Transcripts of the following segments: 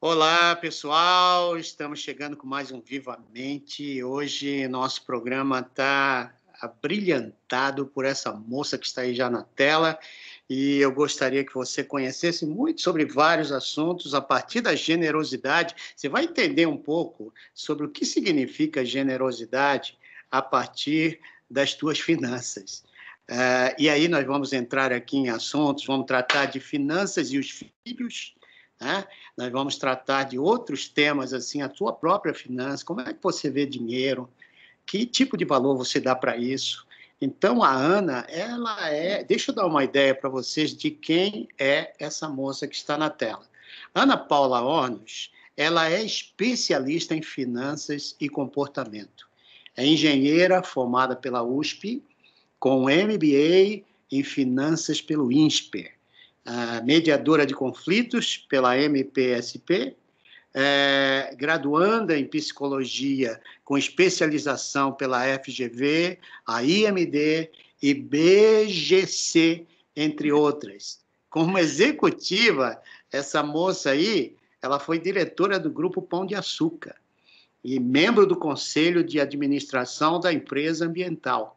Olá, pessoal! Estamos chegando com mais um Vivamente. Hoje nosso programa está abrilhantado por essa moça que está aí já na tela e eu gostaria que você conhecesse muito sobre vários assuntos a partir da generosidade. Você vai entender um pouco sobre o que significa generosidade a partir das tuas finanças. E aí nós vamos entrar aqui em assuntos, vamos tratar de finanças e os filhos, né? Nós vamos tratar de outros temas, assim, a tua própria finança, como é que você vê dinheiro, que tipo de valor você dá para isso. Então, a Ana, ela é... Deixa eu dar uma ideia para vocês de quem é essa moça que está na tela. Ana Paula Ornos, ela é especialista em finanças e comportamento. É engenheira formada pela USP, com MBA em finanças pelo INSPER, mediadora de conflitos pela MPSP, graduanda em psicologia com especialização pela FGV, a IMD e BGC, entre outras. Como executiva, essa moça aí, ela foi diretora do Grupo Pão de Açúcar e membro do Conselho de Administração da empresa ambiental.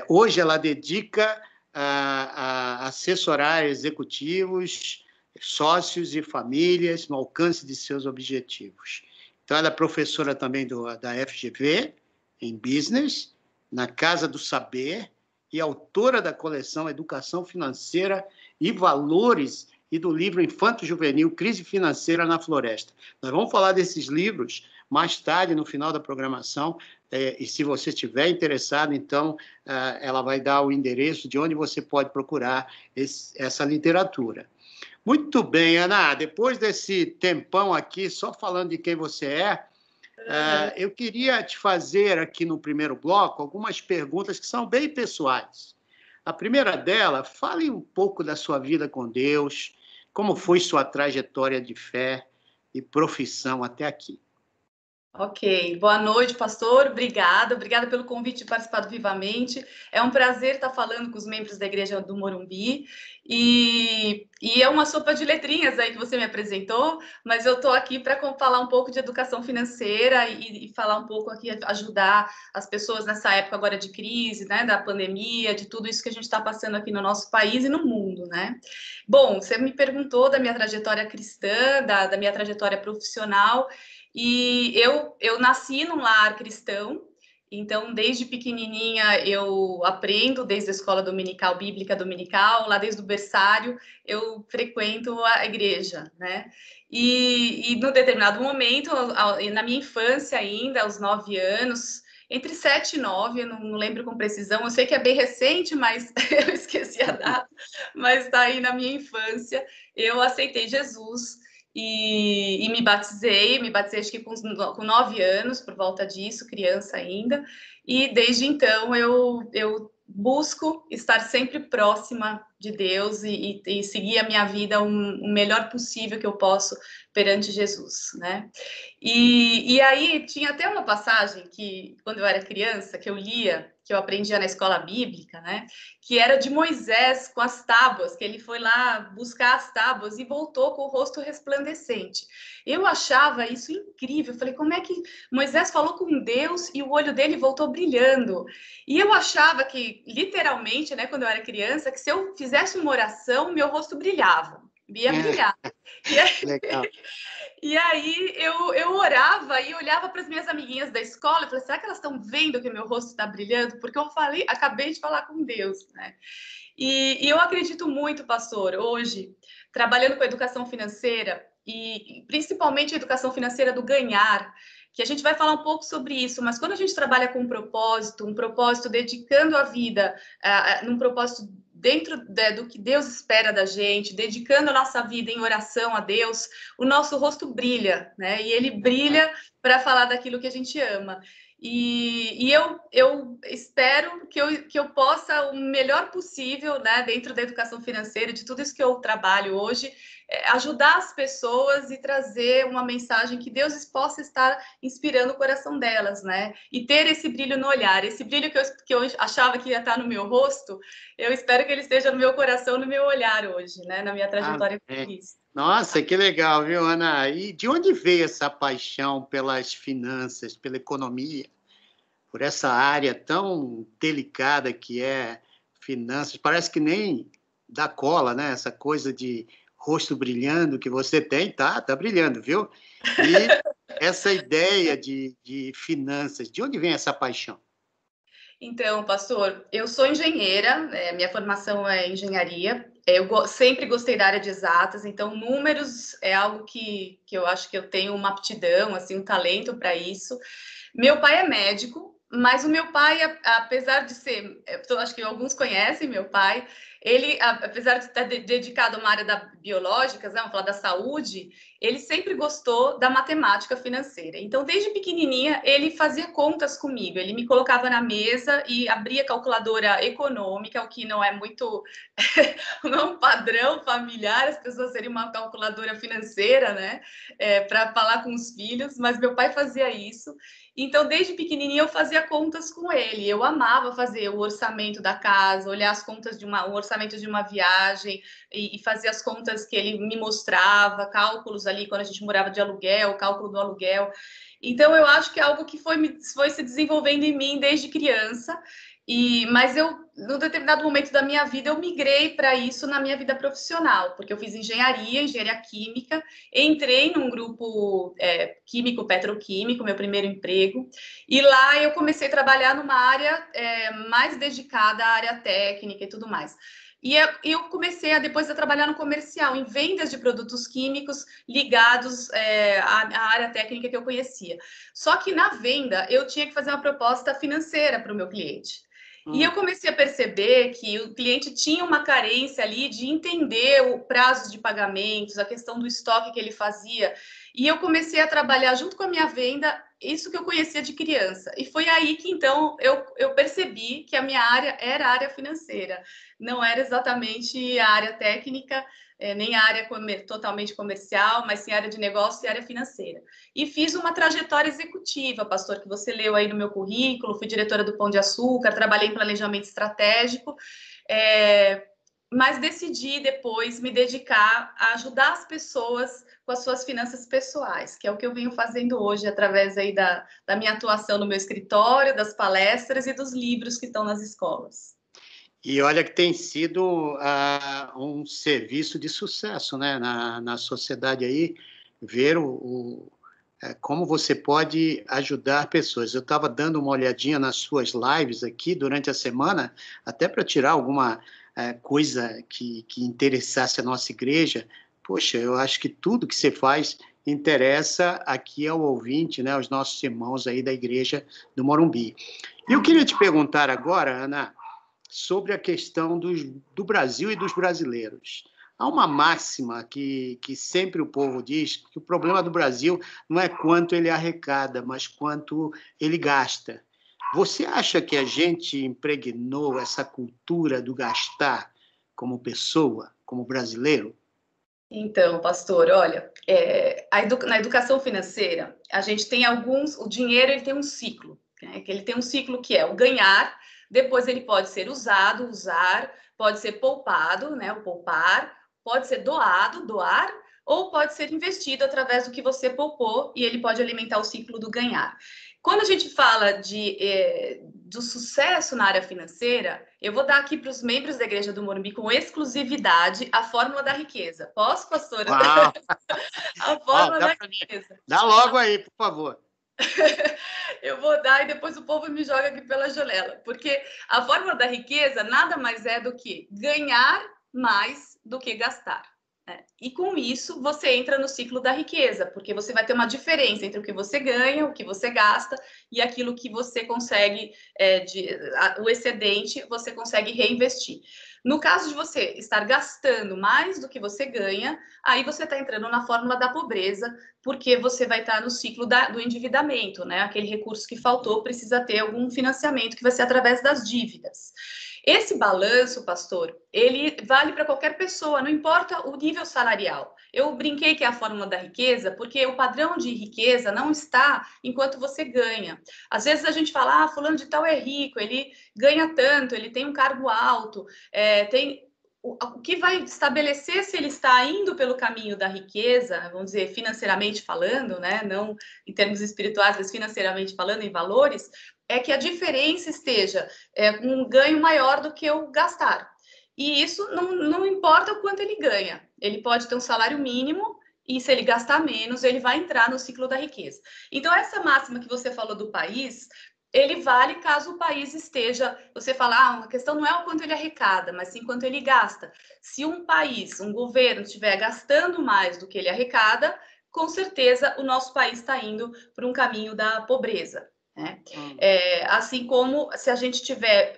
Hoje ela dedica a assessorar executivos, sócios e famílias no alcance de seus objetivos. Então, ela é professora também da FGV, em Business, na Casa do Saber, e autora da coleção Educação Financeira e Valores e do livro Infanto Juvenil, Crise Financeira na Floresta. Nós vamos falar desses livros mais tarde, no final da programação, e se você estiver interessado, então, ela vai dar o endereço de onde você pode procurar essa literatura. Muito bem, Ana, depois desse tempão aqui, só falando de quem você é, eu queria te fazer aqui no primeiro bloco algumas perguntas que são bem pessoais. A primeira dela, fale um pouco da sua vida com Deus, como foi sua trajetória de fé e profissão até aqui. Ok, boa noite, pastor. Obrigada pelo convite de participar do Vivamente. É um prazer estar falando com os membros da Igreja do Morumbi. E é uma sopa de letrinhas aí que você me apresentou, mas eu estou aqui para falar um pouco de educação financeira e falar um pouco aqui, ajudar as pessoas nessa época agora de crise, né, da pandemia, de tudo isso que a gente está passando aqui no nosso país e no mundo, né? Bom, você me perguntou da minha trajetória cristã, da minha trajetória profissional. E eu nasci num lar cristão, então desde pequenininha eu aprendo desde a escola dominical, bíblica dominical, lá desde o berçário eu frequento a igreja, né? E no determinado momento, na minha infância ainda, aos 9 anos, entre 7 e 9, eu não lembro com precisão, eu sei que é bem recente, mas eu esqueci a data, mas está aí na minha infância, eu aceitei Jesus. E me batizei acho que com 9 anos, por volta disso, criança ainda, e desde então eu busco estar sempre próxima de Deus e seguir a minha vida o melhor possível que eu posso perante Jesus, né? E aí tinha até uma passagem que, quando eu era criança, que eu lia, que eu aprendia na escola bíblica, né? Que era de Moisés com as tábuas, que ele foi lá buscar as tábuas e voltou com o rosto resplandecente. Eu achava isso incrível. Eu falei, como é que Moisés falou com Deus e o olho dele voltou brilhando? E eu achava que, literalmente, né, quando eu era criança, que se eu fizesse uma oração, meu rosto brilhava. Ia brilhar. E aí, legal. E aí eu orava e olhava para as minhas amiguinhas da escola e falei, será que elas estão vendo que meu rosto está brilhando? Porque eu acabei de falar com Deus, né? E eu acredito muito, pastor, hoje, trabalhando com educação financeira e principalmente a educação financeira do ganhar, que a gente vai falar um pouco sobre isso, mas quando a gente trabalha com um propósito dedicando a vida, num propósito dentro do que Deus espera da gente, dedicando a nossa vida em oração a Deus, o nosso rosto brilha, né? E ele brilha para falar daquilo que a gente ama. E eu espero que eu possa, o melhor possível, né, dentro da educação financeira, de tudo isso que eu trabalho hoje, ajudar as pessoas e trazer uma mensagem que Deus possa estar inspirando o coração delas, né? E ter esse brilho no olhar, esse brilho que eu achava que ia estar no meu rosto, eu espero que ele esteja no meu coração, no meu olhar hoje, né? Na minha trajetória cristã. Nossa, que legal, viu, Ana? E de onde veio essa paixão pelas finanças, pela economia, por essa área tão delicada que é finanças? Parece que nem dá cola, né? Essa coisa de rosto brilhando que você tem, tá brilhando, viu? E essa ideia de finanças, de onde vem essa paixão? Então, pastor, eu sou engenheira, minha formação é engenharia. Sempre gostei da área de exatas, então números é algo que eu acho que eu tenho uma aptidão, assim, um talento para isso. Meu pai é médico, mas o meu pai, apesar de ser, eu acho que alguns conhecem meu pai, ele, apesar de estar dedicado a uma área da biológicas, né, vamos falar da saúde, ele sempre gostou da matemática financeira. Então, desde pequenininha, ele fazia contas comigo. Ele me colocava na mesa e abria calculadora econômica, o que não é muito, não é um padrão familiar, as pessoas seriam uma calculadora financeira, né, para falar com os filhos, mas meu pai fazia isso. Então, desde pequenininha, eu fazia contas com ele. Eu amava fazer o orçamento da casa, olhar as contas o orçamento de uma viagem e fazer as contas que ele me mostrava, cálculos ali quando a gente morava de aluguel, cálculo do aluguel. Então, eu acho que é algo que foi se desenvolvendo em mim desde criança. Mas eu, num determinado momento da minha vida, eu migrei para isso na minha vida profissional, porque eu fiz engenharia química, entrei num grupo químico, petroquímico, meu primeiro emprego, e lá eu comecei a trabalhar numa área mais dedicada à área técnica e tudo mais. E eu comecei, depois, a trabalhar no comercial, em vendas de produtos químicos ligados à área técnica que eu conhecia. Só que na venda, eu tinha que fazer uma proposta financeira para o meu cliente. E eu comecei a perceber que o cliente tinha uma carência ali de entender o prazo de pagamentos, a questão do estoque que ele fazia. E eu comecei a trabalhar junto com a minha venda isso que eu conhecia de criança. E foi aí que, então, eu percebi que a minha área era a área financeira. Não era exatamente a área técnica, nem a área totalmente comercial, mas sim a área de negócio e a área financeira. E fiz uma trajetória executiva, pastor, que você leu aí no meu currículo. Fui diretora do Pão de Açúcar, trabalhei em planejamento estratégico, mas decidi depois me dedicar a ajudar as pessoas com as suas finanças pessoais, que é o que eu venho fazendo hoje através aí da minha atuação no meu escritório, das palestras e dos livros que estão nas escolas. E olha que tem sido um serviço de sucesso, né, na sociedade aí, ver como você pode ajudar pessoas. Eu estava dando uma olhadinha nas suas lives aqui durante a semana, até para tirar alguma coisa que interessasse a nossa igreja. Poxa, eu acho que tudo que você faz interessa aqui ao ouvinte, né, aos nossos irmãos aí da igreja do Morumbi. E eu queria te perguntar agora, Ana, sobre a questão do Brasil e dos brasileiros. Há uma máxima que sempre o povo diz, que o problema do Brasil não é quanto ele arrecada, mas quanto ele gasta. Você acha que a gente impregnou essa cultura do gastar como pessoa, como brasileiro? Então, pastor, olha, na educação financeira, a gente tem o dinheiro ele tem um ciclo, né? Que ele tem um ciclo que é o ganhar, depois ele pode ser usar, pode ser poupado, né? O poupar, pode ser doar, ou pode ser investido através do que você poupou e ele pode alimentar o ciclo do ganhar. Quando a gente fala do sucesso na área financeira, eu vou dar aqui para os membros da Igreja do Morumbi com exclusividade a fórmula da riqueza. Posso, pastora? Uau! A fórmula da riqueza. Dá logo aí, por favor. Eu vou dar e depois o povo me joga aqui pela janela. Porque a fórmula da riqueza nada mais é do que ganhar mais do que gastar. E com isso, você entra no ciclo da riqueza, porque você vai ter uma diferença entre o que você ganha, o que você gasta e aquilo que você consegue, o excedente, você consegue reinvestir. No caso de você estar gastando mais do que você ganha, aí você está entrando na fórmula da pobreza, porque você vai estar no ciclo do endividamento, né? Aquele recurso que faltou precisa ter algum financiamento que vai ser através das dívidas. Esse balanço, pastor, ele vale para qualquer pessoa, não importa o nível salarial. Eu brinquei que é a fórmula da riqueza, porque o padrão de riqueza não está enquanto você ganha. Às vezes a gente fala, fulano de tal é rico, ele ganha tanto, ele tem um cargo alto, o que vai estabelecer se ele está indo pelo caminho da riqueza, vamos dizer, financeiramente falando, né? Não em termos espirituais, mas financeiramente falando, em valores, é que a diferença esteja com um ganho maior do que o gastar. E isso não importa o quanto ele ganha. Ele pode ter um salário mínimo e se ele gastar menos, ele vai entrar no ciclo da riqueza. Então, essa máxima que você falou do país, ele vale caso o país esteja... Você fala, a questão não é o quanto ele arrecada, mas sim quanto ele gasta. Se um país, um governo, estiver gastando mais do que ele arrecada, com certeza o nosso país está indo por um caminho da pobreza, né? Assim como se a gente tiver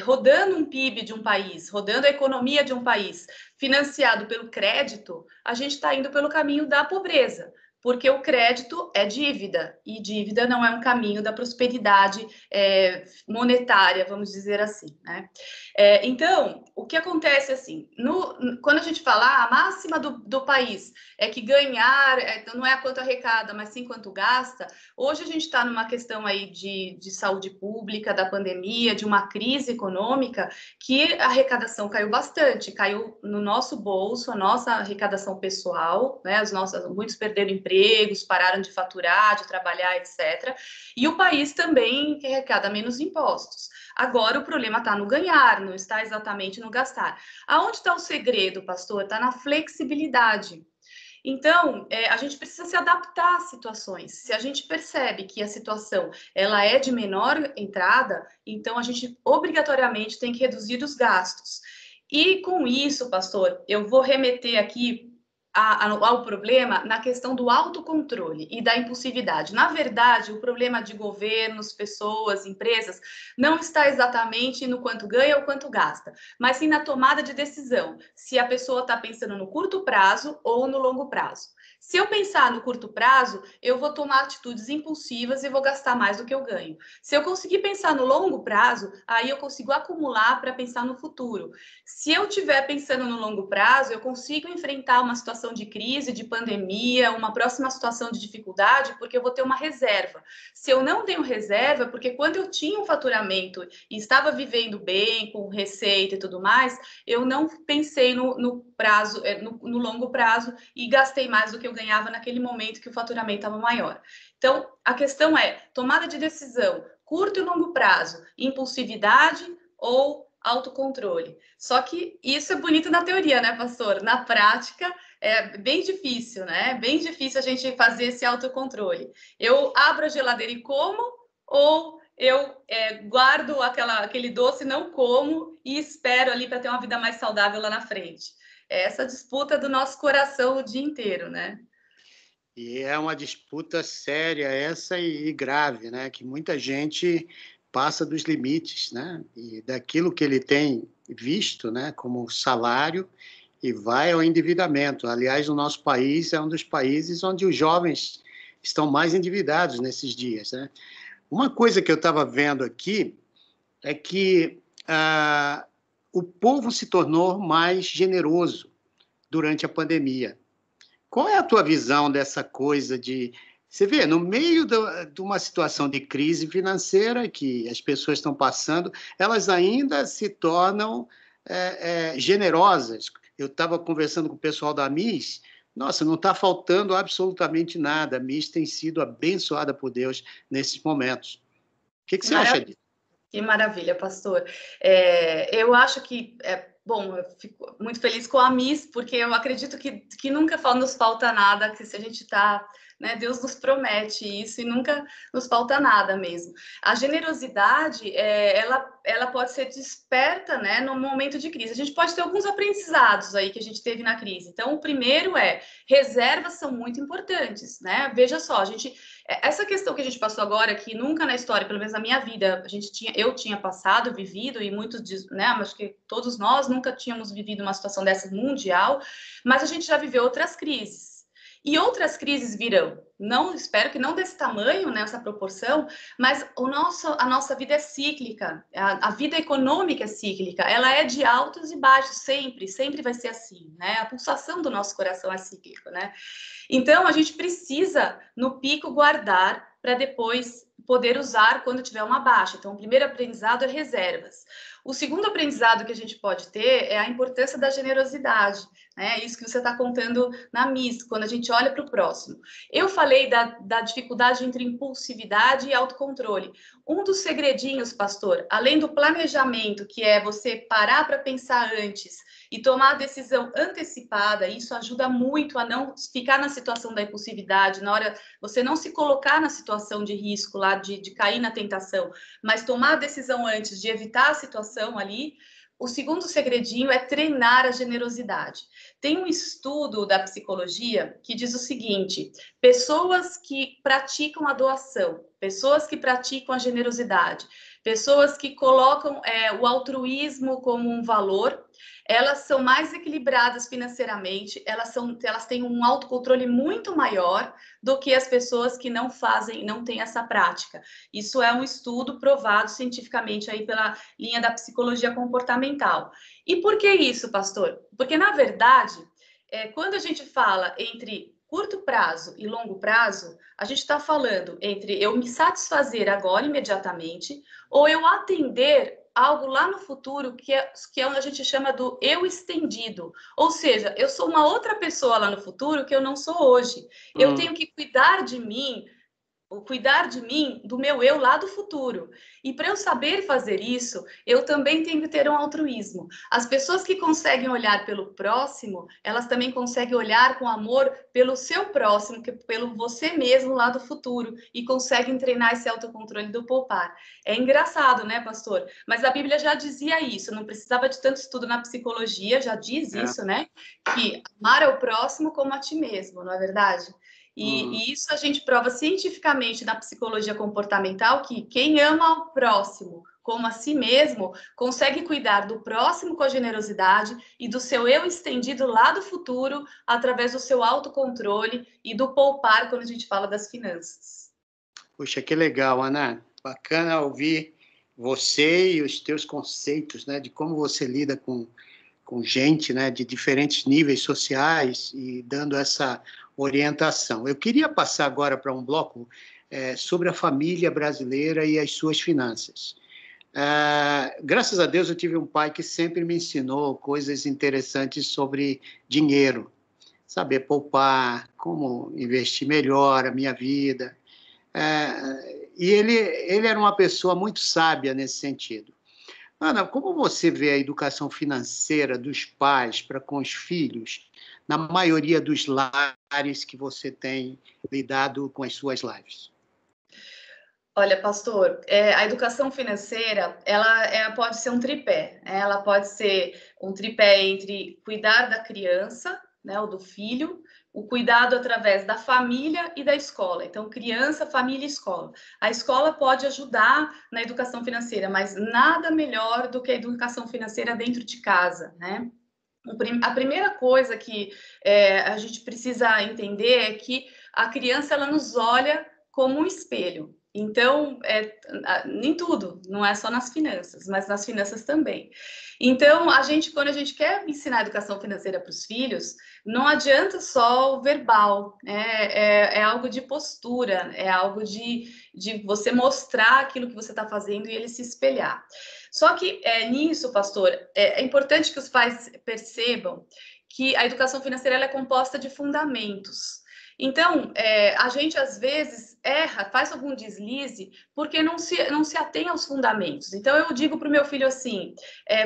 rodando um PIB de um país, rodando a economia de um país, financiado pelo crédito, a gente está indo pelo caminho da pobreza, porque o crédito é dívida, e dívida não é um caminho da prosperidade monetária, vamos dizer assim, né? Então, o que acontece assim, quando a gente fala a máxima do país é que ganhar não é quanto arrecada, mas sim quanto gasta, hoje a gente está numa questão aí de saúde pública, da pandemia, de uma crise econômica, que a arrecadação caiu bastante, caiu no nosso bolso, a nossa arrecadação pessoal, né? Muitos perderam empregos, pararam de faturar, de trabalhar, etc. E o país também arrecada menos impostos. Agora o problema está no ganhar, não está exatamente no gastar. Aonde está o segredo, pastor? Está na flexibilidade. Então, a gente precisa se adaptar às situações. Se a gente percebe que a situação ela é de menor entrada, então a gente obrigatoriamente tem que reduzir os gastos. E com isso, pastor, eu vou remeter aqui ao problema na questão do autocontrole e da impulsividade. Na verdade, o problema de governos, pessoas, empresas, não está exatamente no quanto ganha ou quanto gasta, mas sim na tomada de decisão, se a pessoa está pensando no curto prazo ou no longo prazo. Se eu pensar no curto prazo, eu vou tomar atitudes impulsivas e vou gastar mais do que eu ganho. Se eu conseguir pensar no longo prazo, aí eu consigo acumular para pensar no futuro. Se eu estiver pensando no longo prazo, eu consigo enfrentar uma situação de crise, de pandemia, uma próxima situação de dificuldade, porque eu vou ter uma reserva. Se eu não tenho reserva, porque quando eu tinha um faturamento e estava vivendo bem, com receita e tudo mais, eu não pensei no prazo, no longo prazo e gastei mais do que eu ganhava naquele momento que o faturamento estava maior. Então, a questão é tomada de decisão, curto e longo prazo, impulsividade ou autocontrole. Só que isso é bonito na teoria, né, pastor? Na prática é bem difícil, né? Bem difícil a gente fazer esse autocontrole. Eu abro a geladeira e como, ou eu guardo aquele doce, não como e espero ali para ter uma vida mais saudável lá na frente. É essa disputa do nosso coração o dia inteiro, né? E é uma disputa séria essa e grave, né? Que muita gente passa dos limites, né? E daquilo que ele tem visto, né? Como salário e vai ao endividamento. Aliás, o nosso país é um dos países onde os jovens estão mais endividados nesses dias, né? Uma coisa que eu estava vendo aqui é que o povo se tornou mais generoso durante a pandemia. Qual é a tua visão dessa coisa de... Você vê, no meio de uma situação de crise financeira que as pessoas estão passando, elas ainda se tornam generosas. Eu estava conversando com o pessoal da MIS, nossa, não está faltando absolutamente nada. A MIS tem sido abençoada por Deus nesses momentos. O que você acha disso? Que maravilha, pastor. Eu acho que... Bom, eu fico muito feliz com a Miss, porque eu acredito que nunca nos falta nada, que se a gente está... Né, Deus nos promete isso e nunca nos falta nada mesmo. A generosidade, ela pode ser desperta, né, no momento de crise. A gente pode ter alguns aprendizados aí que a gente teve na crise. Então, o primeiro reservas são muito importantes, né? Veja só, essa questão que a gente passou agora, que nunca na história, pelo menos na minha vida, eu tinha passado, vivido, e muitos, né, acho que todos nós nunca tínhamos vivido uma situação dessa mundial, mas a gente já viveu outras crises. E outras crises virão. Não, espero que não desse tamanho, nessa proporção, mas a nossa vida é cíclica, a vida econômica é cíclica, ela é de altos e baixos, sempre vai ser assim, né? A pulsação do nosso coração é cíclica, né? Então, a gente precisa, no pico, guardar para depois poder usar quando tiver uma baixa. Então, o primeiro aprendizado é reservas. O segundo aprendizado que a gente pode ter é a importância da generosidade, né? Isso que você está contando na Miss, quando a gente olha para o próximo. Eu falei da dificuldade entre impulsividade e autocontrole. Um dos segredinhos, pastor, além do planejamento, que é você parar para pensar antes e tomar a decisão antecipada, isso ajuda muito a não ficar na situação da impulsividade, na hora você não se colocar na situação de risco lá, de cair na tentação, mas tomar a decisão antes de evitar a situação ali. O segundo segredinho é treinar a generosidade. Tem um estudo da psicologia que diz o seguinte: pessoas que praticam a doação, pessoas que praticam a generosidade, pessoas que colocam o altruísmo como um valor, elas são mais equilibradas financeiramente, elas têm um autocontrole muito maior do que as pessoas que não fazem, não têm essa prática. Isso é um estudo provado cientificamente aí pela linha da psicologia comportamental. E por que isso, pastor? Porque, na verdade, quando a gente fala entre curto prazo e longo prazo, a gente está falando entre eu me satisfazer agora, imediatamente, ou eu atender algo lá no futuro que é onde a gente chama do eu estendido. Ou seja, eu sou uma outra pessoa lá no futuro que eu não sou hoje. Eu tenho que cuidar de mim, do meu eu lá do futuro. E para eu saber fazer isso, eu também tenho que ter um altruísmo. As pessoas que conseguem olhar pelo próximo, elas também conseguem olhar com amor pelo seu próximo, pelo você mesmo lá do futuro, e conseguem treinar esse autocontrole do poupar. É engraçado, né, pastor? Mas a Bíblia já dizia isso, não precisava de tanto estudo na psicologia, já diz isso, né? Que amar ao próximo como a ti mesmo, não é verdade? E isso a gente prova cientificamente na psicologia comportamental, que quem ama ao próximo como a si mesmo, consegue cuidar do próximo com a generosidade e do seu eu estendido lá do futuro, através do seu autocontrole e do poupar, quando a gente fala das finanças. Puxa, que legal, Ana. Bacana ouvir você e os teus conceitos, né, de como você lida com gente, né, de diferentes níveis sociais e dando essa orientação. Eu queria passar agora para um bloco sobre a família brasileira e as suas finanças. Graças a Deus eu tive um pai que sempre me ensinou coisas interessantes sobre dinheiro, saber poupar, como investir melhor a minha vida. E ele era uma pessoa muito sábia nesse sentido. Ana, como você vê a educação financeira dos pais para com os filhos, na maioria dos lares que você tem lidado com as suas lives? Olha, pastor, a educação financeira, ela pode ser um tripé, né? Ela pode ser um tripé entre cuidar da criança, né, ou do filho, o cuidado através da família e da escola. Então, criança, família e escola. A escola pode ajudar na educação financeira, mas nada melhor do que a educação financeira dentro de casa, né? A primeira coisa que a gente precisa entender é que a criança, ela nos olha como um espelho. Então, nem tudo, não é só nas finanças, mas nas finanças também. Então, quando a gente quer ensinar educação financeira para os filhos, não adianta só o verbal, né? É algo de postura, é algo de você mostrar aquilo que você está fazendo e ele se espelhar. Só que nisso, pastor, é importante que os pais percebam que a educação financeira ela é composta de fundamentos. Então, a gente às vezes erra, faz algum deslize, porque não se atém aos fundamentos. Então, eu digo para o meu filho assim,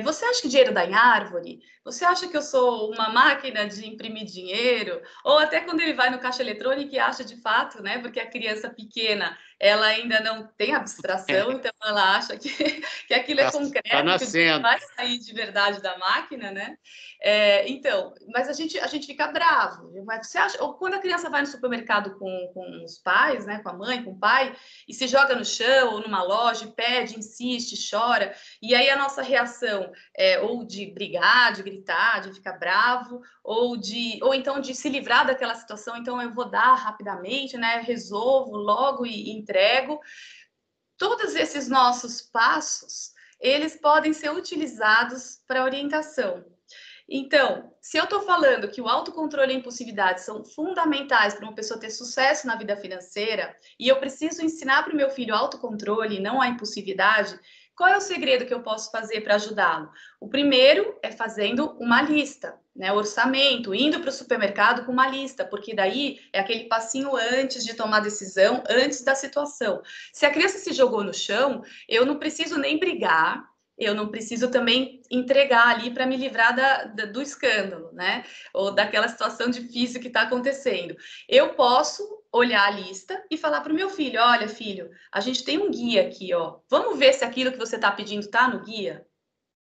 você acha que dinheiro dá em árvore? Você acha que eu sou uma máquina de imprimir dinheiro? Ou até quando ele vai no caixa eletrônico e acha de fato, né? Porque a criança pequena, ela ainda não tem abstração, então ela acha que aquilo é concreto, que o dinheiro vai sair de verdade da máquina, né? Então, mas a gente fica bravo. Mas você acha, ou quando a criança vai no supermercado com os pais, né, com a mãe, com o pai, e se joga no chão ou numa loja, e pede, insiste, chora, e aí a nossa reação é ou de brigar, de gritar, de ficar bravo, ou então de se livrar daquela situação, então eu vou dar rapidamente, né, resolvo logo e entrego. Todos esses nossos passos, eles podem ser utilizados para orientação. Então, se eu estou falando que o autocontrole e a impulsividade são fundamentais para uma pessoa ter sucesso na vida financeira, e eu preciso ensinar para o meu filho autocontrole e não a impulsividade, Qual é o segredo que eu posso fazer para ajudá-lo? O primeiro é fazendo uma lista, né? Orçamento, indo para o supermercado com uma lista, porque daí é aquele passinho antes de tomar decisão, antes da situação. Se a criança se jogou no chão, eu não preciso nem brigar, eu não preciso também entregar ali para me livrar do escândalo, né? Ou daquela situação difícil que está acontecendo. Eu posso olhar a lista e falar para o meu filho: olha, filho, a gente tem um guia aqui, ó. Vamos ver se aquilo que você está pedindo está no guia?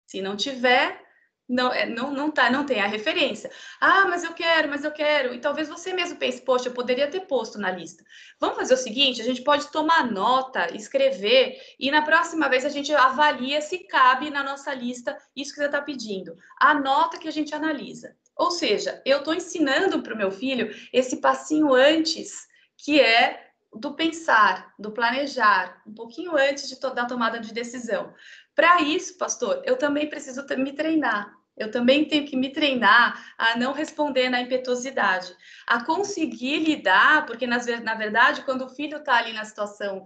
Se não tiver, não tem a referência. Ah, mas eu quero. E talvez você mesmo pense: poxa, eu poderia ter posto na lista. Vamos fazer o seguinte: a gente pode tomar nota, escrever, e na próxima vez a gente avalia se cabe na nossa lista isso que você está pedindo. Anota que a gente analisa. Ou seja, eu estou ensinando para o meu filho esse passinho antes, que é do pensar, do planejar, um pouquinho antes da tomada de decisão. Para isso, pastor, eu também preciso me treinar. Eu também tenho que me treinar a não responder na impetuosidade, a conseguir lidar, porque na verdade, quando o filho está ali na situação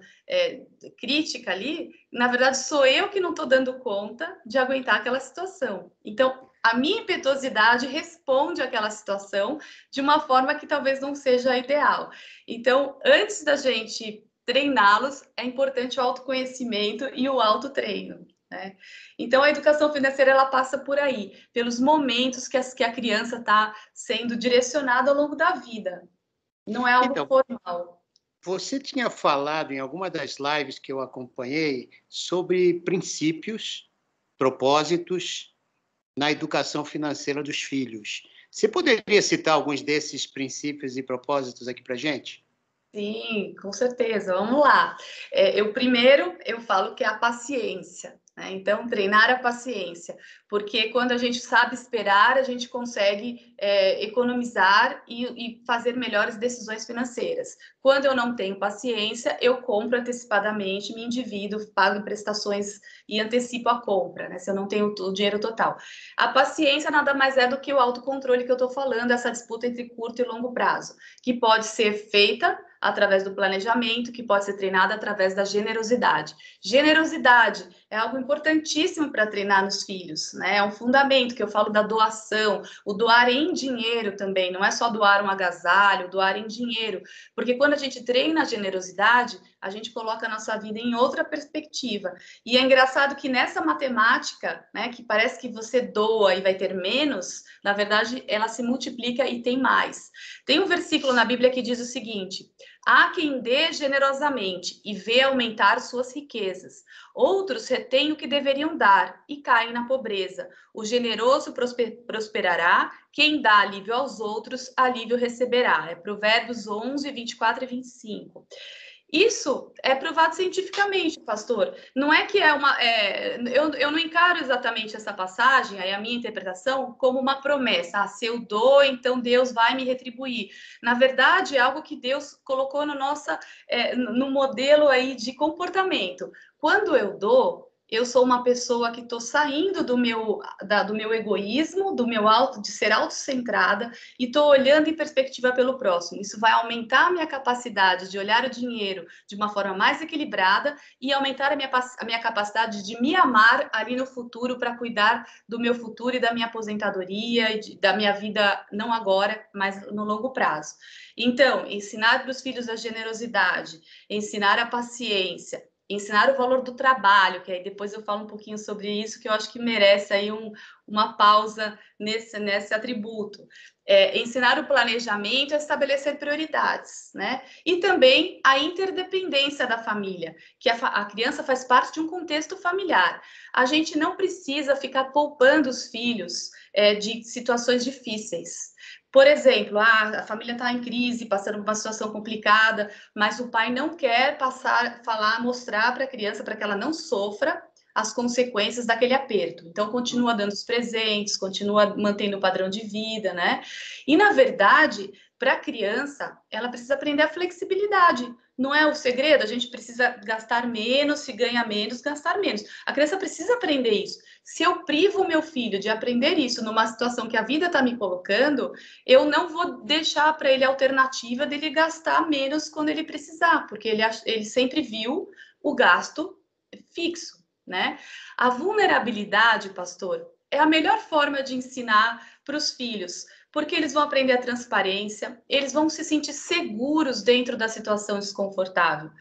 crítica ali, na verdade sou eu que não estou dando conta de aguentar aquela situação. Então, a minha impetuosidade responde àquela situação de uma forma que talvez não seja ideal. Então, antes da gente treiná-los, é importante o autoconhecimento e o autotreino. Né? Então, a educação financeira ela passa por aí, pelos momentos que a criança está sendo direcionada ao longo da vida. Não é algo Então, formal. você tinha falado em alguma das lives que eu acompanhei sobre princípios, propósitos na educação financeira dos filhos. Você poderia citar alguns desses princípios e propósitos aqui para a gente? Sim, com certeza. Vamos lá. Eu falo que é a paciência, né? Então, treinar a paciência, porque quando a gente sabe esperar, a gente consegue economizar e fazer melhores decisões financeiras. Quando eu não tenho paciência, eu compro antecipadamente, me endivido, pago em prestações e antecipo a compra, né? Se eu não tenho o dinheiro total. A paciência nada mais é do que o autocontrole que eu estou falando, essa disputa entre curto e longo prazo, que pode ser feita através do planejamento, que pode ser treinada através da generosidade. Generosidade é algo importantíssimo para treinar nos filhos, né? É um fundamento que eu falo da doação, o doar em dinheiro também, não é só doar um agasalho, doar em dinheiro, porque quando a gente treina a generosidade, a gente coloca a nossa vida em outra perspectiva. E é engraçado que nessa matemática, né, que parece que você doa e vai ter menos, na verdade, ela se multiplica e tem mais. Tem um versículo na Bíblia que diz o seguinte: há quem dê generosamente e vê aumentar suas riquezas. Outros retêm o que deveriam dar e caem na pobreza. O generoso prosperará, quem dá alívio aos outros, alívio receberá. É Provérbios 11, 24 e 25. Isso é provado cientificamente, pastor. Não é que eu não encaro exatamente essa passagem, aí a minha interpretação, como uma promessa. Ah, se eu dou, então Deus vai me retribuir. Na verdade, é algo que Deus colocou no modelo aí de comportamento. Quando eu dou, eu sou uma pessoa que estou saindo do meu egoísmo, de ser autocentrada, e estou olhando em perspectiva pelo próximo. Isso vai aumentar a minha capacidade de olhar o dinheiro de uma forma mais equilibrada e aumentar a minha capacidade de me amar ali no futuro para cuidar do meu futuro e da minha aposentadoria e da minha vida, não agora, mas no longo prazo. Então, ensinar para os filhos a generosidade, ensinar a paciência, ensinar o valor do trabalho, que aí depois eu falo um pouquinho sobre isso, que eu acho que merece aí uma pausa nesse atributo. Ensinar o planejamento a estabelecer prioridades, né? E também a interdependência da família, que a criança faz parte de um contexto familiar. A gente não precisa ficar poupando os filhos de situações difíceis. Por exemplo, a família está em crise, passando por uma situação complicada, mas o pai não quer mostrar para a criança, para que ela não sofra as consequências daquele aperto. Então, continua dando os presentes, continua mantendo o padrão de vida, né? E, na verdade, para a criança, ela precisa aprender a flexibilidade. Não é o segredo? A gente precisa gastar menos, se ganha menos, gastar menos. A criança precisa aprender isso. Se eu privo o meu filho de aprender isso numa situação que a vida está me colocando, eu não vou deixar para ele a alternativa dele gastar menos quando ele precisar, porque ele sempre viu o gasto fixo. né? A vulnerabilidade, pastor, é a melhor forma de ensinar para os filhos, porque eles vão aprender a transparência, eles vão se sentir seguros dentro da situação desconfortável.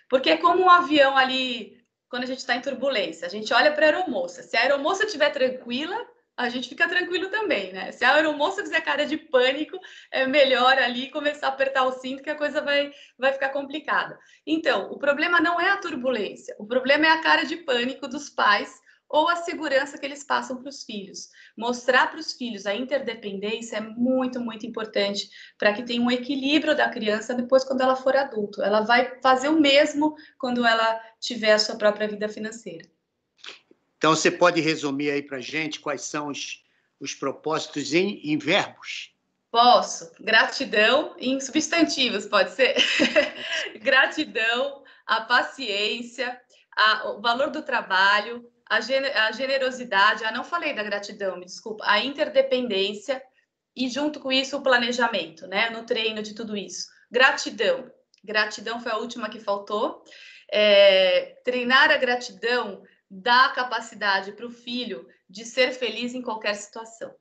Porque é como um avião ali, quando a gente está em turbulência, a gente olha para a aeromoça. Se a aeromoça estiver tranquila, a gente fica tranquilo também, né? Se a aeromoça fizer cara de pânico, é melhor ali começar a apertar o cinto, que a coisa vai ficar complicada. Então, o problema não é a turbulência, o problema é a cara de pânico dos pais ou a segurança que eles passam para os filhos. Mostrar para os filhos a interdependência é muito, muito importante para que tenha um equilíbrio da criança depois quando ela for adulto. Ela vai fazer o mesmo quando ela tiver a sua própria vida financeira. Então, você pode resumir aí para a gente quais são os propósitos em verbos? Posso. Gratidão em substantivos, pode ser? Gratidão, a paciência, o valor do trabalho, a generosidade, não falei da gratidão, me desculpa, a interdependência e junto com isso o planejamento, né? No treino de tudo isso. Gratidão. Gratidão foi a última que faltou. Treinar a gratidão dá capacidade para o filho de ser feliz em qualquer situação.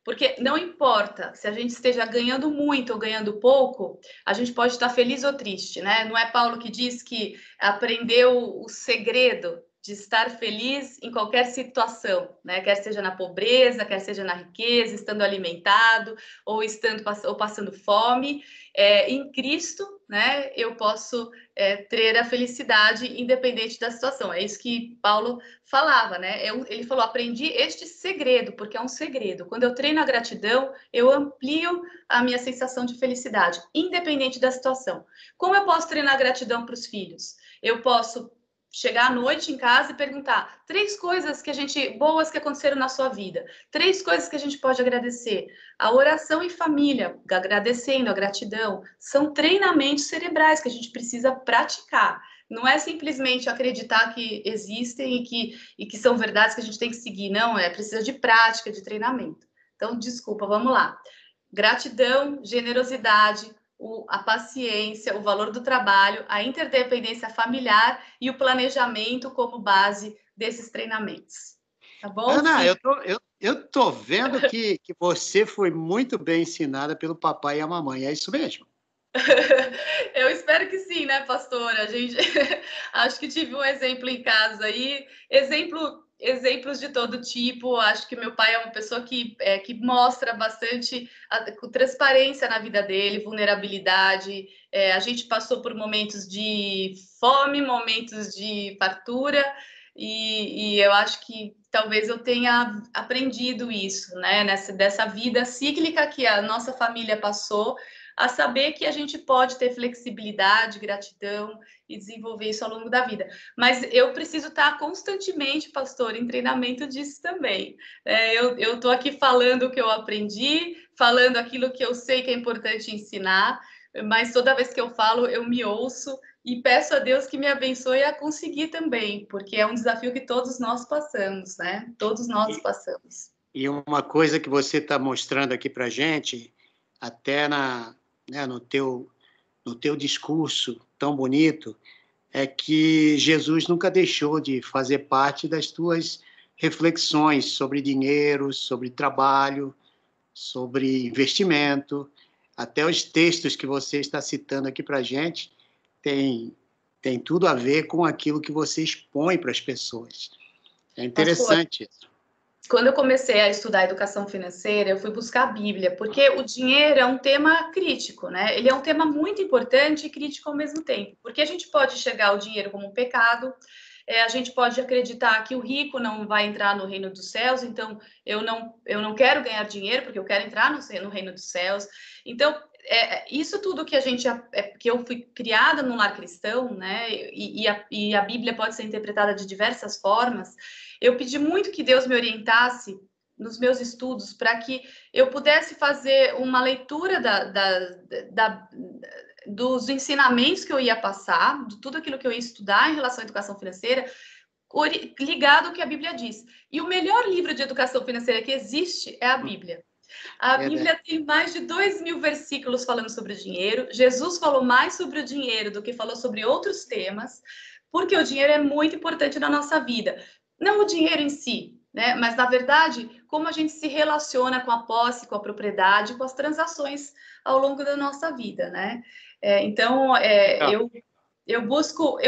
Porque não importa se a gente esteja ganhando muito ou ganhando pouco, a gente pode estar feliz ou triste, né? Não é Paulo que diz que aprendeu o segredo de estar feliz em qualquer situação, né? Quer seja na pobreza, quer seja na riqueza, estando alimentado ou passando fome. Em Cristo, né? Eu posso ter a felicidade independente da situação. É isso que Paulo falava, né? Ele falou: aprendi este segredo, porque é um segredo. Quando eu treino a gratidão, eu amplio a minha sensação de felicidade, independente da situação. Como eu posso treinar a gratidão para os filhos? Eu posso chegar à noite em casa e perguntar 3 coisas boas que aconteceram na sua vida, 3 coisas que a gente pode agradecer. A oração em família, agradecendo a gratidão, são treinamentos cerebrais que a gente precisa praticar. Não é simplesmente acreditar que existem e que são verdades que a gente tem que seguir, não, precisa de prática, de treinamento. Então, desculpa, vamos lá. Gratidão, generosidade, a paciência, o valor do trabalho, a interdependência familiar e o planejamento como base desses treinamentos. Tá bom? Ana, eu tô vendo que você foi muito bem ensinada pelo papai e a mamãe, é isso mesmo? Eu espero que sim, né, pastora? A gente acho que tive um exemplo em casa aí, exemplos de todo tipo. Acho que meu pai é uma pessoa que mostra bastante transparência na vida dele, vulnerabilidade. A gente passou por momentos de fome, momentos de fartura, e eu acho que talvez eu tenha aprendido isso, né, dessa vida cíclica que a nossa família passou, a saber que a gente pode ter flexibilidade, gratidão e desenvolver isso ao longo da vida. Mas eu preciso estar constantemente, pastor, em treinamento disso também. Eu estou aqui falando o que eu aprendi, falando aquilo que eu sei que é importante ensinar, mas toda vez que eu falo, eu me ouço e peço a Deus que me abençoe a conseguir também, porque é um desafio que todos nós passamos, né? Todos nós passamos. E uma coisa que você está mostrando aqui para a gente, até no teu discurso tão bonito, é que Jesus nunca deixou de fazer parte das tuas reflexões sobre dinheiro, sobre trabalho, sobre investimento. Até os textos que você está citando aqui para a gente tem tudo a ver com aquilo que você expõe para as pessoas. É interessante isso. Quando eu comecei a estudar educação financeira, eu fui buscar a Bíblia, porque o dinheiro é um tema crítico, né? Ele é um tema muito importante e crítico ao mesmo tempo, porque a gente pode enxergar o dinheiro como um pecado, a gente pode acreditar que o rico não vai entrar no reino dos céus, então eu não quero ganhar dinheiro porque eu quero entrar no reino dos céus. Então, isso tudo que que eu fui criada num lar cristão, né? E a Bíblia pode ser interpretada de diversas formas. Eu pedi muito que Deus me orientasse nos meus estudos para que eu pudesse fazer uma leitura dos ensinamentos que eu ia passar, de tudo aquilo que eu ia estudar em relação à educação financeira, ligado ao que a Bíblia diz. E o melhor livro de educação financeira que existe é a Bíblia. A Bíblia tem mais de 2.000 versículos falando sobre o dinheiro. Jesus falou mais sobre o dinheiro do que falou sobre outros temas, porque o dinheiro é muito importante na nossa vida. não o dinheiro em si, né? Mas, na verdade, como a gente se relaciona com a posse, com a propriedade, com as transações ao longo da nossa vida, né? Então, eu busco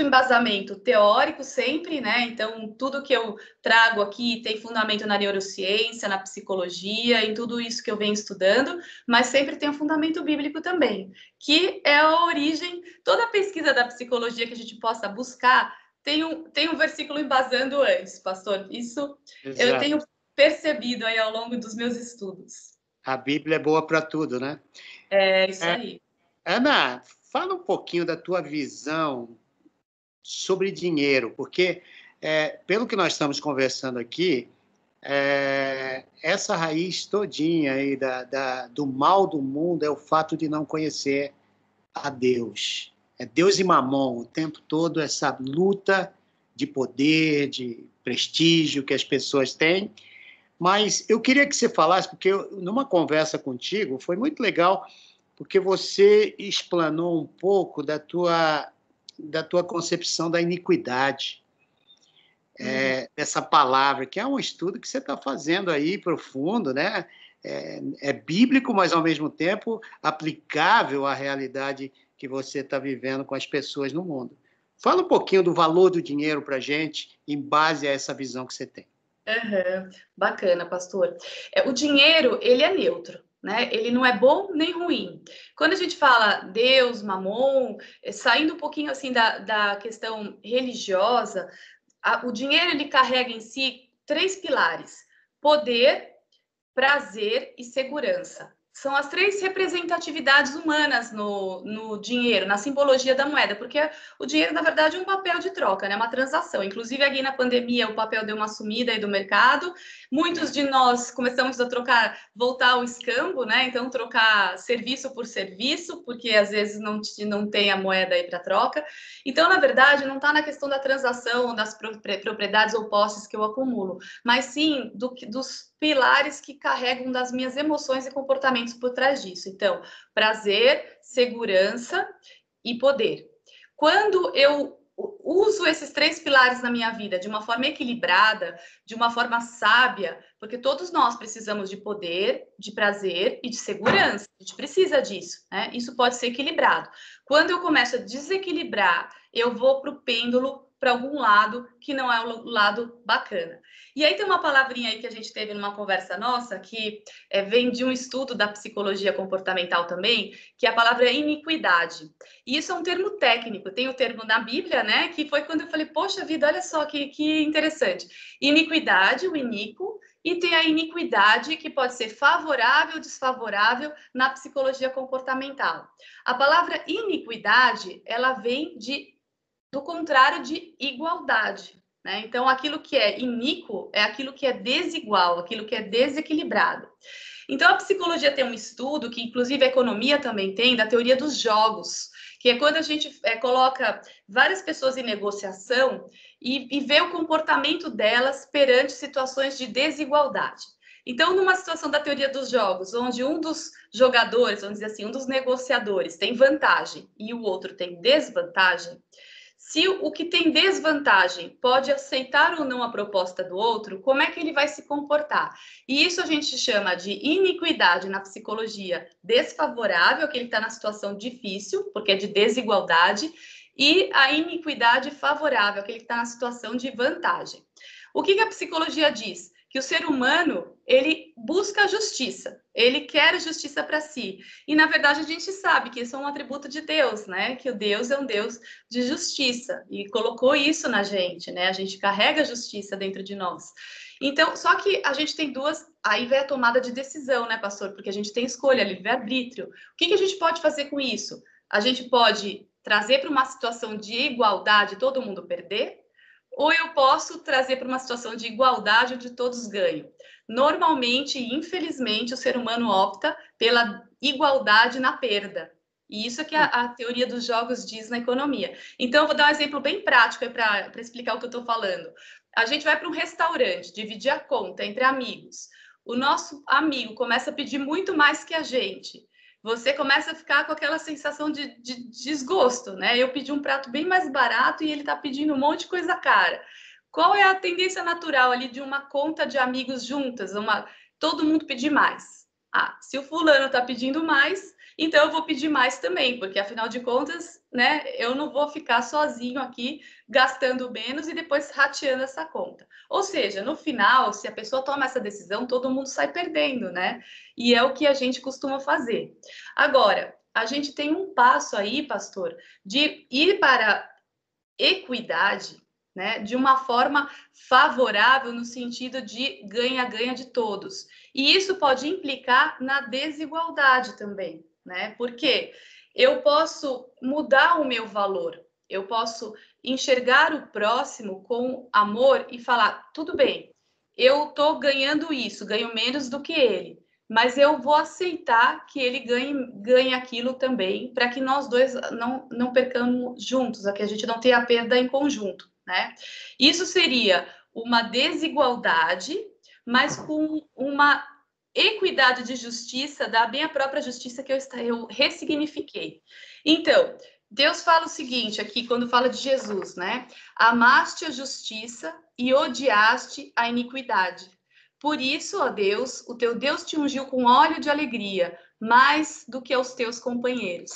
embasamento teórico sempre, né? Então, tudo que eu trago aqui tem fundamento na neurociência, na psicologia, em tudo isso que eu venho estudando, mas sempre tem um fundamento bíblico também, que é a origem. Toda pesquisa da psicologia que a gente possa buscar tem um versículo embasando antes, pastor. Isso eu Exato. tenho percebido aí ao longo dos meus estudos. A Bíblia é boa para tudo, né? É isso aí. Ana, fala um pouquinho da tua visão sobre dinheiro, porque, pelo que nós estamos conversando aqui, essa raiz todinha aí do mal do mundo é o fato de não conhecer a Deus. É Deus e Mamon o tempo todo, essa luta de poder, de prestígio que as pessoas têm. Mas eu queria que você falasse, porque numa conversa contigo foi muito legal, porque você explanou um pouco da tua concepção da iniquidade, essa palavra, que é um estudo que você está fazendo aí profundo, né? É bíblico, mas ao mesmo tempo aplicável à realidade que você está vivendo com as pessoas no mundo. Fala um pouquinho do valor do dinheiro para a gente, em base a essa visão que você tem. Uhum. Bacana, pastor. O dinheiro, ele é neutro, né? Ele não é bom nem ruim. Quando a gente fala Deus, Mamon, saindo um pouquinho assim da questão religiosa, o dinheiro ele carrega em si três pilares: poder, prazer e segurança. São as três representatividades humanas no dinheiro, na simbologia da moeda, porque o dinheiro, na verdade, é um papel de troca, né? Uma transação. Inclusive, aqui na pandemia, o papel deu uma sumida aí do mercado. Muitos de nós começamos a trocar, voltar ao escambo, né? Então, trocar serviço por serviço, porque às vezes não tem a moeda aí para troca. Então, na verdade, não está na questão da transação, das propriedades ou posses que eu acumulo, mas sim dos pilares que carregam das minhas emoções e comportamentos por trás disso. Então, prazer, segurança e poder. Quando eu uso esses três pilares na minha vida de uma forma equilibrada, de uma forma sábia, porque todos nós precisamos de poder, de prazer e de segurança. A gente precisa disso, né? Isso pode ser equilibrado. Quando eu começo a desequilibrar, eu vou para o pêndulo, para algum lado que não é o lado bacana. E aí tem uma palavrinha aí que a gente teve numa conversa nossa, que vem de um estudo da psicologia comportamental também, que é a palavra iniquidade. E isso é um termo técnico, tem o termo na Bíblia, né? Que foi quando eu falei, poxa vida, olha só que interessante. Iniquidade, o iníquo, e tem a iniquidade que pode ser favorável, desfavorável na psicologia comportamental. A palavra iniquidade, ela vem do contrário de igualdade, né? Então, aquilo que é iníquo é aquilo que é desigual, aquilo que é desequilibrado. Então, a psicologia tem um estudo, que inclusive a economia também tem, da teoria dos jogos, que é quando a gente coloca várias pessoas em negociação e vê o comportamento delas perante situações de desigualdade. Então, numa situação da teoria dos jogos, onde um dos jogadores, vamos dizer assim, um dos negociadores tem vantagem e o outro tem desvantagem, se o que tem desvantagem pode aceitar ou não a proposta do outro, como é que ele vai se comportar? E isso a gente chama de iniquidade na psicologia desfavorável, que ele está na situação difícil, porque é de desigualdade, e a iniquidade favorável, aquele que está na situação de vantagem. O que a psicologia diz? Que o ser humano, ele busca a justiça, ele quer a justiça para si. E, na verdade, a gente sabe que isso é um atributo de Deus, né? Que o Deus é um Deus de justiça e colocou isso na gente, né? A gente carrega a justiça dentro de nós. Então, só que a gente tem aí vem a tomada de decisão, né, pastor? Porque a gente tem escolha, livre-arbítrio. O que a gente pode fazer com isso? A gente pode trazer para uma situação de igualdade, todo mundo perder, ou eu posso trazer para uma situação de igualdade onde todos ganham. Normalmente, infelizmente, o ser humano opta pela igualdade na perda. E isso é que a teoria dos jogos diz na economia. Então, eu vou dar um exemplo bem prático para explicar o que eu estou falando. A gente vai para um restaurante, dividir a conta entre amigos. O nosso amigo começa a pedir muito mais que a gente. Você começa a ficar com aquela sensação de desgosto, né? Eu pedi um prato bem mais barato e ele está pedindo um monte de coisa cara. qual é a tendência natural ali de uma conta de amigos juntas? Todo mundo pedir mais. Ah, se o fulano está pedindo mais, então eu vou pedir mais também, porque afinal de contas, né, eu não vou ficar sozinho aqui gastando menos e depois rateando essa conta. Ou seja, no final, se a pessoa toma essa decisão, todo mundo sai perdendo, né? E é o que a gente costuma fazer. Agora, a gente tem um passo aí, pastor, de ir para equidade, né, de uma forma favorável no sentido de ganha-ganha de todos. E isso pode implicar na desigualdade também, né? Porque eu posso mudar o meu valor, eu posso enxergar o próximo com amor e falar, tudo bem, eu estou ganhando isso, ganho menos do que ele, mas eu vou aceitar que ele ganhe aquilo também, para que nós dois não percamos juntos, que a gente não tenha a perda em conjunto, né? Isso seria uma desigualdade, mas com uma equidade de justiça, da minha própria justiça que eu ressignifiquei. Então, Deus fala o seguinte aqui, quando fala de Jesus, né? Amaste a justiça e odiaste a iniquidade. Por isso, ó Deus, o teu Deus te ungiu com óleo de alegria, mais do que aos teus companheiros.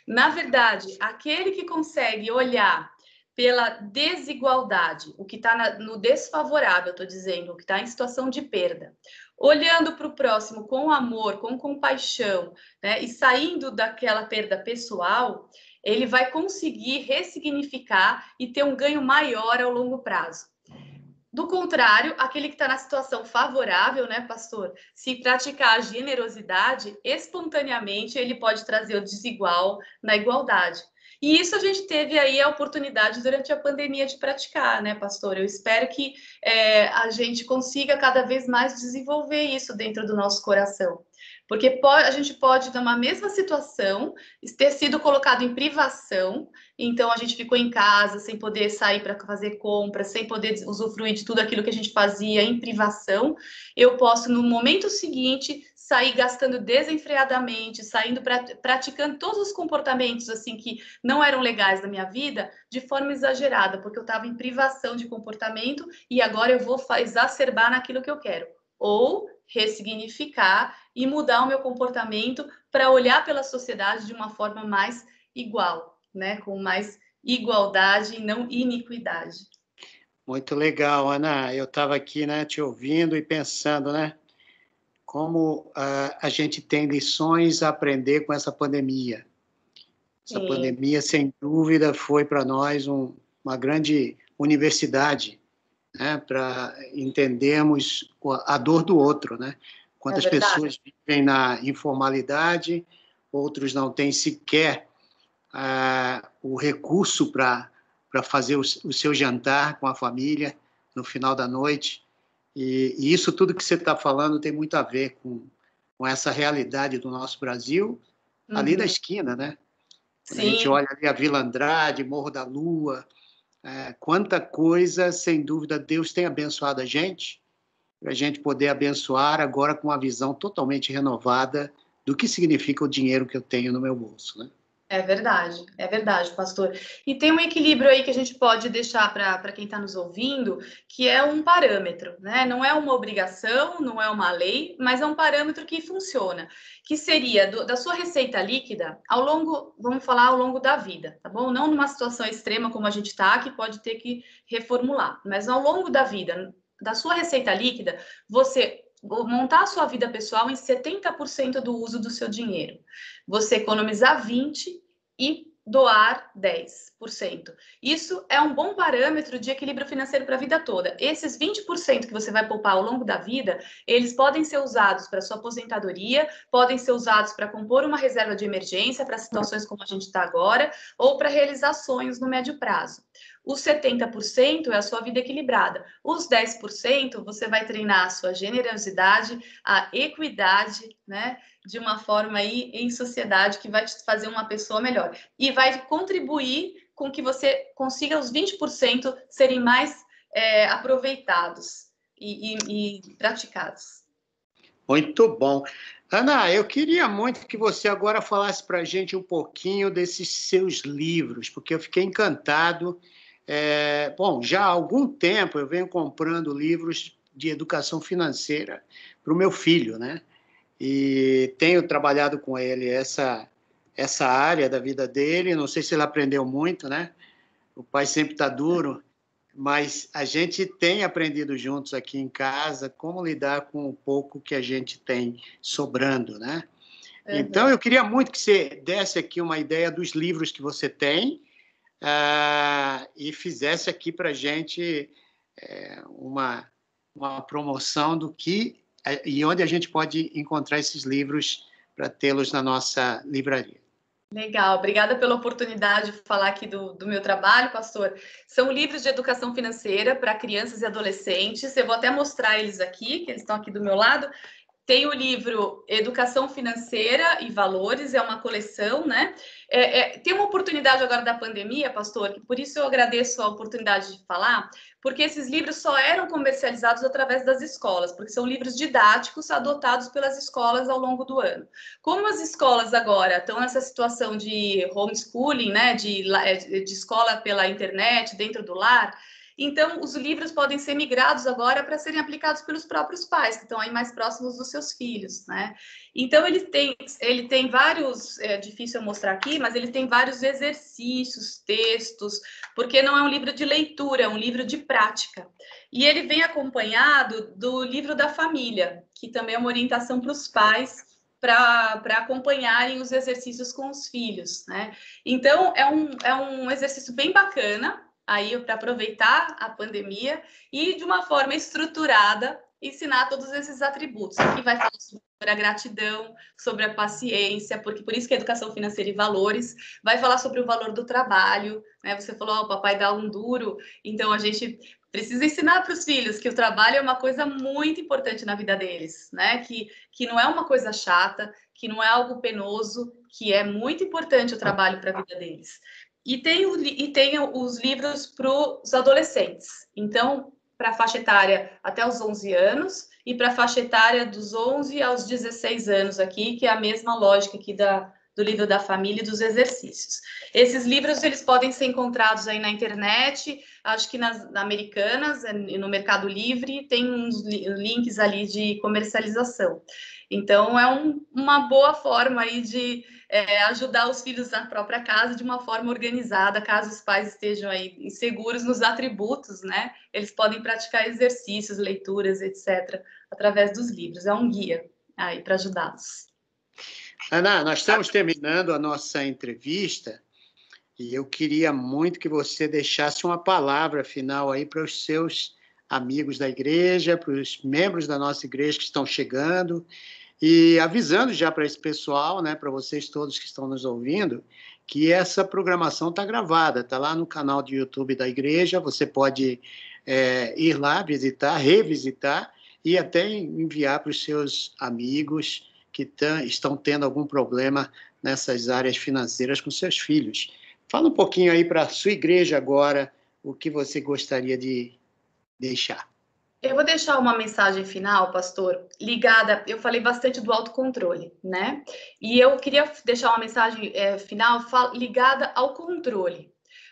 Na verdade, aquele que consegue olhar pela desigualdade, o que está no desfavorável, estou dizendo, o que está em situação de perda, olhando para o próximo com amor, com compaixão, né, e saindo daquela perda pessoal, ele vai conseguir ressignificar e ter um ganho maior ao longo prazo. Do contrário, aquele que está na situação favorável, né, pastor? Se praticar a generosidade, espontaneamente ele pode trazer o desigual na igualdade. E isso a gente teve aí a oportunidade durante a pandemia de praticar, né, pastor? Eu espero que a gente consiga cada vez mais desenvolver isso dentro do nosso coração. Porque a gente pode, numa mesma situação, ter sido colocado em privação, então a gente ficou em casa, sem poder sair para fazer compras, sem poder usufruir de tudo aquilo que a gente fazia em privação. Eu posso, no momento seguinte, sair gastando desenfreadamente, praticando todos os comportamentos assim que não eram legais da minha vida, de forma exagerada, porque eu estava em privação de comportamento e agora eu vou exacerbar naquilo que eu quero. Ou ressignificar e mudar o meu comportamento para olhar pela sociedade de uma forma mais igual, né? Com mais igualdade e não iniquidade. Muito legal, Ana. Eu estava aqui, né, te ouvindo e pensando, né, como a gente tem lições a aprender com essa pandemia. Essa pandemia, sem dúvida, foi para nós uma grande universidade, né, para entendermos a dor do outro, né? Quantas pessoas vivem na informalidade, outros não têm sequer o recurso para fazer o seu jantar com a família no final da noite. E isso tudo que você está falando tem muito a ver com essa realidade do nosso Brasil, ali da esquina, né? Quando a gente olha ali a Vila Andrade, Morro da Lua, quanta coisa, sem dúvida, Deus tem abençoado a gente, para a gente poder abençoar agora com uma visão totalmente renovada do que significa o dinheiro que eu tenho no meu bolso, né? É verdade, pastor. E tem um equilíbrio aí que a gente pode deixar para quem está nos ouvindo, que é um parâmetro, né? Não é uma obrigação, não é uma lei, mas é um parâmetro que funciona, que seria da sua receita líquida vamos falar ao longo da vida, tá bom? Não numa situação extrema como a gente está, que pode ter que reformular, mas ao longo da vida, da sua receita líquida, você montar a sua vida pessoal em 70% do uso do seu dinheiro. Você economizar 20% e doar 10%. Isso é um bom parâmetro de equilíbrio financeiro para a vida toda. Esses 20% que você vai poupar ao longo da vida, eles podem ser usados para sua aposentadoria, podem ser usados para compor uma reserva de emergência para situações como a gente está agora, ou para realizar sonhos no médio prazo. Os 70% é a sua vida equilibrada. Os 10% você vai treinar a sua generosidade, a equidade, né? De uma forma aí em sociedade que vai te fazer uma pessoa melhor. E vai contribuir com que você consiga os 20% serem mais aproveitados e praticados. Muito bom. Ana, eu queria muito que você agora falasse para a gente um pouquinho desses seus livros, porque eu fiquei encantado Bom, já há algum tempo eu venho comprando livros de educação financeira para o meu filho, né? E tenho trabalhado com ele essa área da vida dele. Não sei se ele aprendeu muito, né? O pai sempre está duro, mas a gente tem aprendido juntos aqui em casa como lidar com o pouco que a gente tem sobrando, né? Então, eu queria muito que você desse aqui uma ideia dos livros que você tem, e fizesse aqui para a gente uma promoção do que e onde a gente pode encontrar esses livros para tê-los na nossa livraria. Legal, obrigada pela oportunidade de falar aqui do meu trabalho, pastor. São livros de educação financeira para crianças e adolescentes. Eu vou até mostrar eles aqui, que eles estão aqui do meu lado. Tem o livro Educação Financeira e Valores, é uma coleção, né? Tem uma oportunidade agora da pandemia, pastor, que por isso eu agradeço a oportunidade de falar, porque esses livros só eram comercializados através das escolas, porque são livros didáticos adotados pelas escolas ao longo do ano. Como as escolas agora estão nessa situação de homeschooling, né? De escola pela internet, dentro do lar, então, os livros podem ser migrados agora para serem aplicados pelos próprios pais, que estão aí mais próximos dos seus filhos, né? Então, ele tem vários, é difícil eu mostrar aqui, mas ele tem vários exercícios, textos, porque não é um livro de leitura, é um livro de prática. E ele vem acompanhado do livro da família, que também é uma orientação para os pais, para acompanharem os exercícios com os filhos, né? Então, é um exercício bem bacana, aí para aproveitar a pandemia e de uma forma estruturada ensinar todos esses atributos. Aqui vai falar sobre a gratidão, sobre a paciência, porque por isso que é educação financeira e valores, vai falar sobre o valor do trabalho, né? Você falou, o papai dá um duro, então a gente precisa ensinar para os filhos que o trabalho é uma coisa muito importante na vida deles, né? Que não é uma coisa chata, que não é algo penoso, que é muito importante o trabalho para a vida deles. E tem os livros para os adolescentes. Então, para a faixa etária até os 11 anos e para a faixa etária dos 11 aos 16 anos aqui, que é a mesma lógica aqui do livro da família e dos exercícios. Esses livros, eles podem ser encontrados aí na internet, acho que nas Americanas, no Mercado Livre, tem uns links ali de comercialização. Então, é uma boa forma aí de ajudar os filhos na própria casa de uma forma organizada, caso os pais estejam aí inseguros nos atributos, né? Eles podem praticar exercícios, leituras, etc., através dos livros. É um guia aí para ajudá-los. Ana, nós estamos terminando a nossa entrevista e eu queria muito que você deixasse uma palavra final aí para os seus amigos da igreja, para os membros da nossa igreja que estão chegando, e avisando já para esse pessoal, né, para vocês todos que estão nos ouvindo, que essa programação está gravada, está lá no canal do YouTube da igreja, você pode ir lá visitar, revisitar e até enviar para os seus amigos que estão tendo algum problema nessas áreas financeiras com seus filhos. Fala um pouquinho aí para a sua igreja agora, o que você gostaria de deixar. Eu vou deixar uma mensagem final, pastor, ligada, eu falei bastante do autocontrole, né? E eu queria deixar uma mensagem final ligada ao controle,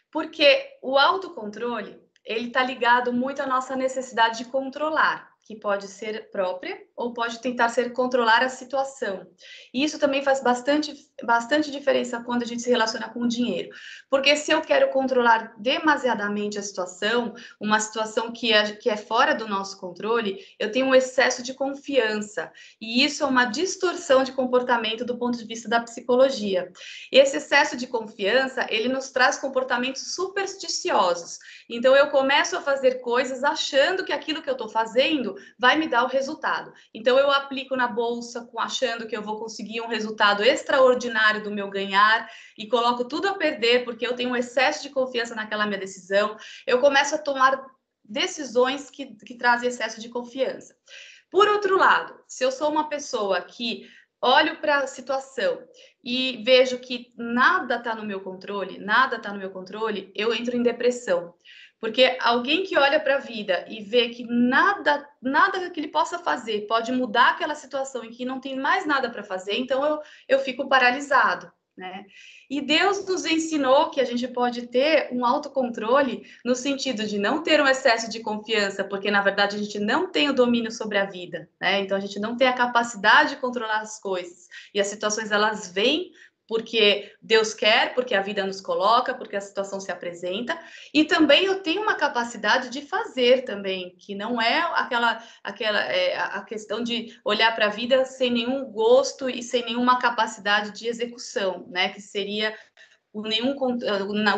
porque o autocontrole, ele está ligado muito à nossa necessidade de controlar, que pode ser própria ou pode tentar controlar a situação. E isso também faz bastante diferença quando a gente se relaciona com o dinheiro. Porque se eu quero controlar demasiadamente a situação, uma situação que é fora do nosso controle, eu tenho um excesso de confiança. E isso é uma distorção de comportamento do ponto de vista da psicologia. Esse excesso de confiança, ele nos traz comportamentos supersticiosos. Então, eu começo a fazer coisas achando que aquilo que eu estou fazendo vai me dar o resultado. Então, eu aplico na bolsa achando que eu vou conseguir um resultado extraordinário do meu ganhar e coloco tudo a perder porque eu tenho um excesso de confiança naquela minha decisão. Eu começo a tomar decisões que trazem excesso de confiança. Por outro lado, se eu sou uma pessoa que olho para a situação e vejo que nada está no meu controle, eu entro em depressão. Porque alguém que olha para a vida e vê que nada que ele possa fazer pode mudar aquela situação em que não tem mais nada para fazer, então eu fico paralisado. né? E Deus nos ensinou que a gente pode ter um autocontrole no sentido de não ter um excesso de confiança, porque, na verdade, a gente não tem o domínio sobre a vida, né? Então, a gente não tem a capacidade de controlar as coisas. E as situações, elas vêm porque Deus quer, porque a vida nos coloca, porque a situação se apresenta. E também eu tenho uma capacidade de fazer também, que não é a questão de olhar para a vida sem nenhum gosto e sem nenhuma capacidade de execução, né? Que seria o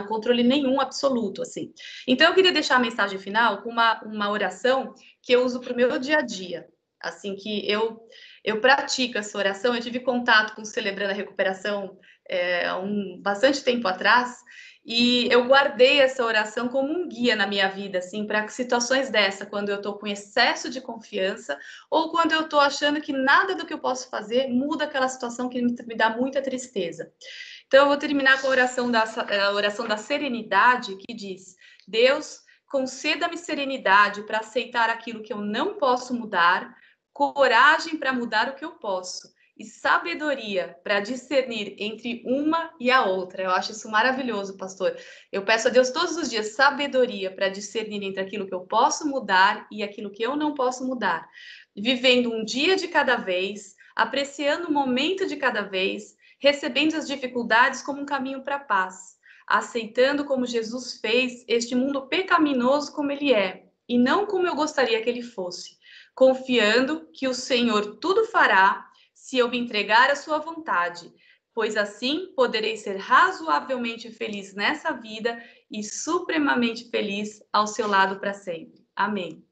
controle nenhum absoluto, assim. Então, eu queria deixar a mensagem final com uma oração que eu uso para o meu dia a dia, assim, que eu pratico essa oração. Eu tive contato com o Celebrando a Recuperação há bastante tempo atrás, e eu guardei essa oração como um guia na minha vida, assim, para situações dessa, quando eu estou com excesso de confiança, ou quando eu estou achando que nada do que eu posso fazer muda aquela situação que me dá muita tristeza. Então, eu vou terminar com a oração da serenidade, que diz: Deus, conceda-me serenidade para aceitar aquilo que eu não posso mudar, coragem para mudar o que eu posso, e sabedoria para discernir entre uma e a outra. Eu acho isso maravilhoso, pastor. Eu peço a Deus todos os dias sabedoria para discernir entre aquilo que eu posso mudar e aquilo que eu não posso mudar. Vivendo um dia de cada vez, apreciando o momento de cada vez, recebendo as dificuldades como um caminho para a paz, aceitando como Jesus fez este mundo pecaminoso como ele é, e não como eu gostaria que ele fosse, confiando que o Senhor tudo fará se eu me entregar à sua vontade, pois assim poderei ser razoavelmente feliz nessa vida e supremamente feliz ao seu lado para sempre. Amém.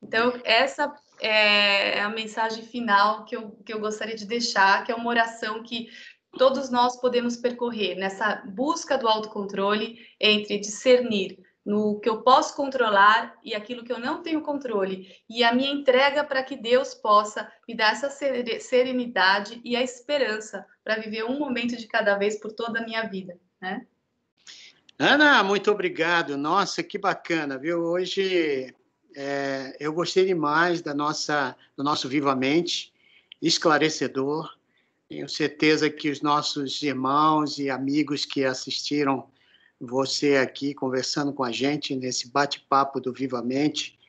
Então, essa é a mensagem final que eu gostaria de deixar, que é uma oração que todos nós podemos percorrer nessa busca do autocontrole entre discernir no que eu posso controlar e aquilo que eu não tenho controle, e a minha entrega para que Deus possa me dar essa serenidade e a esperança para viver um momento de cada vez por toda a minha vida, né? Ana, muito obrigado. Nossa, que bacana, viu? Hoje eu gostei demais do nosso Vivamente, esclarecedor. Tenho certeza que os nossos irmãos e amigos que assistiram você aqui conversando com a gente nesse bate-papo do Vivamente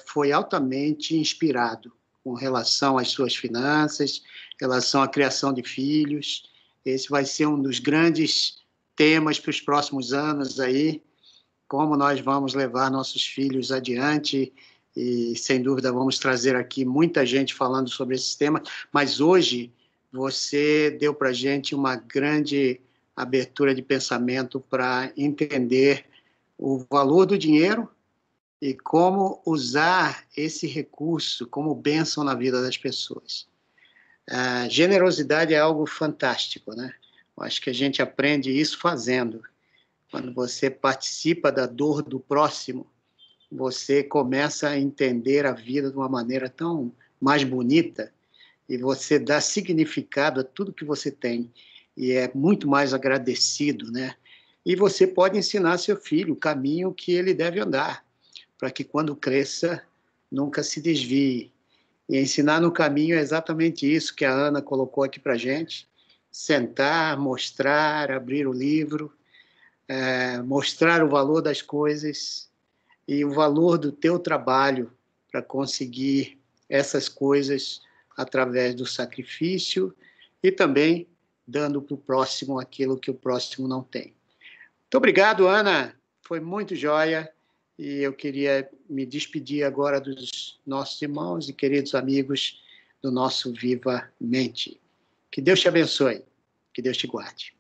foi altamente inspirado com relação às suas finanças, em relação à criação de filhos. Esse vai ser um dos grandes temas para os próximos anos aí, como nós vamos levar nossos filhos adiante, e sem dúvida vamos trazer aqui muita gente falando sobre esse tema, mas hoje você deu para a gente uma grande abertura de pensamento para entender o valor do dinheiro e como usar esse recurso como bênção na vida das pessoas. A generosidade é algo fantástico, né? Eu acho que a gente aprende isso fazendo. Quando você participa da dor do próximo, você começa a entender a vida de uma maneira tão mais bonita, e você dá significado a tudo que você tem, e é muito mais agradecido, né? E você pode ensinar seu filho o caminho que ele deve andar, para que quando cresça, nunca se desvie. E ensinar no caminho é exatamente isso que a Ana colocou aqui para a gente: sentar, mostrar, abrir o livro, mostrar o valor das coisas e o valor do teu trabalho para conseguir essas coisas através do sacrifício e também dando para o próximo aquilo que o próximo não tem. Muito obrigado, Ana. Foi muito joia. E eu queria me despedir agora dos nossos irmãos e queridos amigos do nosso Viva Mente. Que Deus te abençoe. Que Deus te guarde.